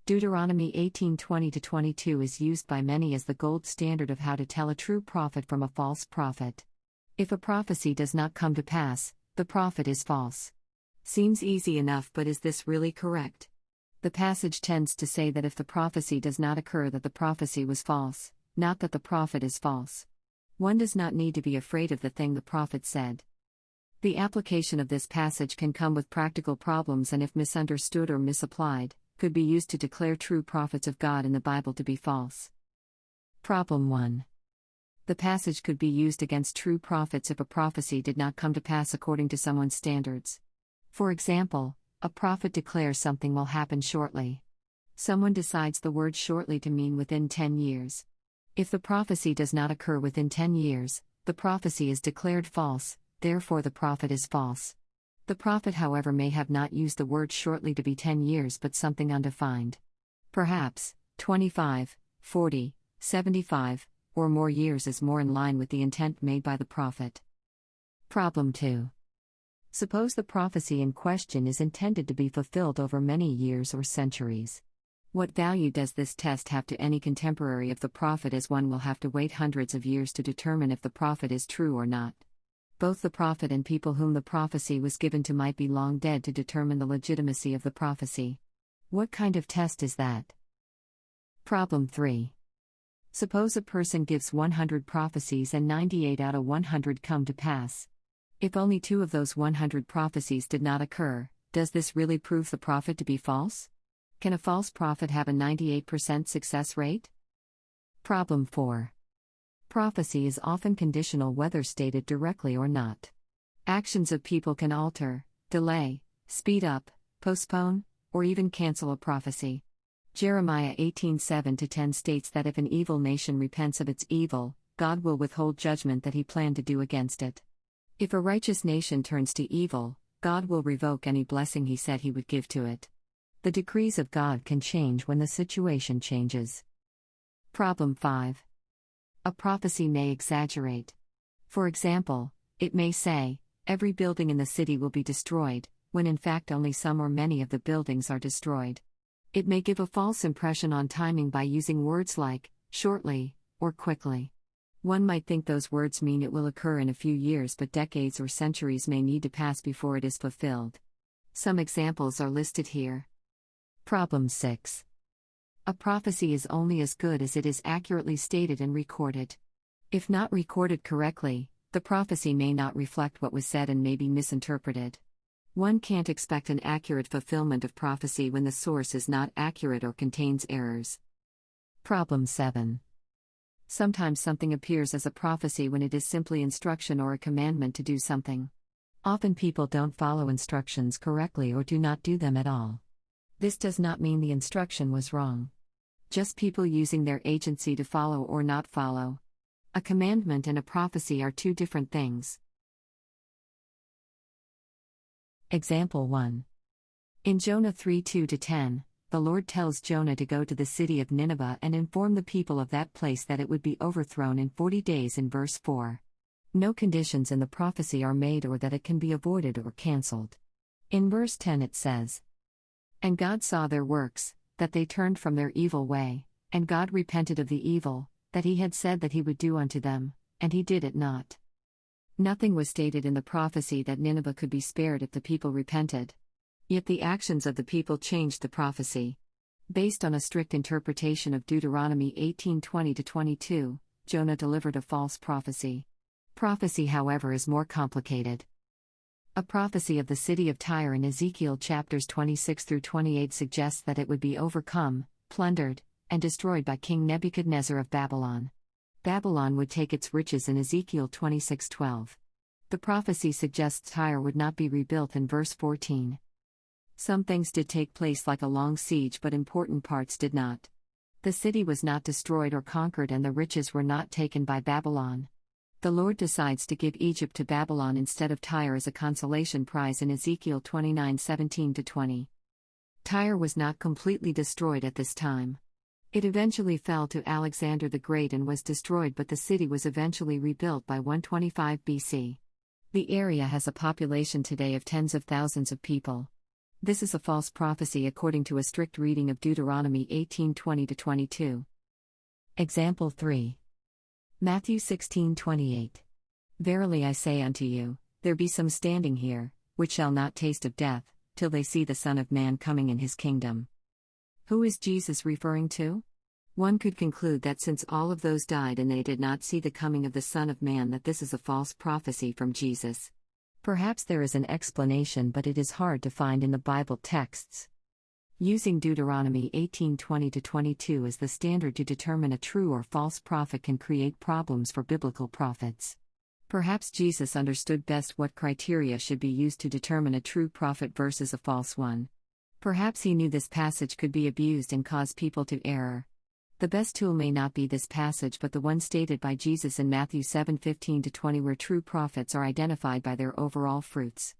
Deuteronomy 18:20-22 is used by many as the gold standard of how to tell a true prophet from a false prophet. If a prophecy does not come to pass, the prophet is false. Seems easy enough, but is this really correct? The passage tends to say that if the prophecy does not occur, that the prophecy was false, not that the prophet is false. One does not need to be afraid of the thing the prophet said. The application of this passage can come with practical problems, and if misunderstood or misapplied, could be used to declare true prophets of God in the Bible to be false. Problem 1. The passage could be used against true prophets if a prophecy did not come to pass according to someone's standards. For example, a prophet declares something will happen shortly. Someone decides the word shortly to mean within 10 years. If the prophecy does not occur within 10 years, the prophecy is declared false, therefore the prophet is false. The prophet, however, may have not used the word shortly to be 10 years but something undefined. Perhaps 25, 40, 75, or more years is more in line with the intent made by the prophet. Problem 2. Suppose the prophecy in question is intended to be fulfilled over many years or centuries. What value does this test have to any contemporary of the prophet, as one will have to wait hundreds of years to determine if the prophet is true or not? Both the prophet and people whom the prophecy was given to might be long dead to determine the legitimacy of the prophecy. What kind of test is that? Problem 3. Suppose a person gives 100 prophecies and 98 out of 100 come to pass. If only 2 of those 100 prophecies did not occur, does this really prove the prophet to be false? Can a false prophet have a 98% success rate? Problem 4. Prophecy is often conditional, whether stated directly or not. Actions of people can alter, delay, speed up, postpone, or even cancel a prophecy. Jeremiah 18:7-10 states that if an evil nation repents of its evil, God will withhold judgment that he planned to do against it. If a righteous nation turns to evil, God will revoke any blessing he said he would give to it. The decrees of God can change when the situation changes. Problem 5. A prophecy may exaggerate. For example, it may say, every building in the city will be destroyed, when in fact only some or many of the buildings are destroyed. It may give a false impression on timing by using words like, shortly, or quickly. One might think those words mean it will occur in a few years, but decades or centuries may need to pass before it is fulfilled. Some examples are listed here. Problem 6. A prophecy is only as good as it is accurately stated and recorded. If not recorded correctly, the prophecy may not reflect what was said and may be misinterpreted. One can't expect an accurate fulfillment of prophecy when the source is not accurate or contains errors. Problem 7. Sometimes something appears as a prophecy when it is simply instruction or a commandment to do something. Often people don't follow instructions correctly or do not do them at all. This does not mean the instruction was wrong. Just people using their agency to follow or not follow. A commandment and a prophecy are two different things. Example 1. In Jonah 3:2-10, the Lord tells Jonah to go to the city of Nineveh and inform the people of that place that it would be overthrown in 40 days in verse 4. No conditions in the prophecy are made or that it can be avoided or cancelled. In verse 10 it says, "And God saw their works, that they turned from their evil way, and God repented of the evil that he had said that he would do unto them, and he did it not." Nothing was stated in the prophecy that Nineveh could be spared if the people repented. Yet the actions of the people changed the prophecy. Based on a strict interpretation of Deuteronomy 18:20-22, Jonah delivered a false prophecy. Prophecy, however, is more complicated. A prophecy of the city of Tyre in Ezekiel chapters 26-28 suggests that it would be overcome, plundered, and destroyed by King Nebuchadnezzar of Babylon. Babylon would take its riches in Ezekiel 26:12. The prophecy suggests Tyre would not be rebuilt in verse 14. Some things did take place like a long siege, but important parts did not. The city was not destroyed or conquered, and the riches were not taken by Babylon. The Lord decides to give Egypt to Babylon instead of Tyre as a consolation prize in Ezekiel 29:17-20. Tyre was not completely destroyed at this time. It eventually fell to Alexander the Great and was destroyed, but the city was eventually rebuilt by 125 BC. The area has a population today of tens of thousands of people. This is a false prophecy according to a strict reading of Deuteronomy 18:20-22. Example 3. Matthew 16:28. Verily I say unto you, there be some standing here, which shall not taste of death, till they see the Son of Man coming in his kingdom. Who is Jesus referring to? One could conclude that since all of those died and they did not see the coming of the Son of Man, that this is a false prophecy from Jesus. Perhaps there is an explanation, but it is hard to find in the Bible texts. Using Deuteronomy 18:20-22 as the standard to determine a true or false prophet can create problems for biblical prophets. Perhaps Jesus understood best what criteria should be used to determine a true prophet versus a false one. Perhaps he knew this passage could be abused and cause people to err. The best tool may not be this passage but the one stated by Jesus in Matthew 7:15-20, where true prophets are identified by their overall fruits.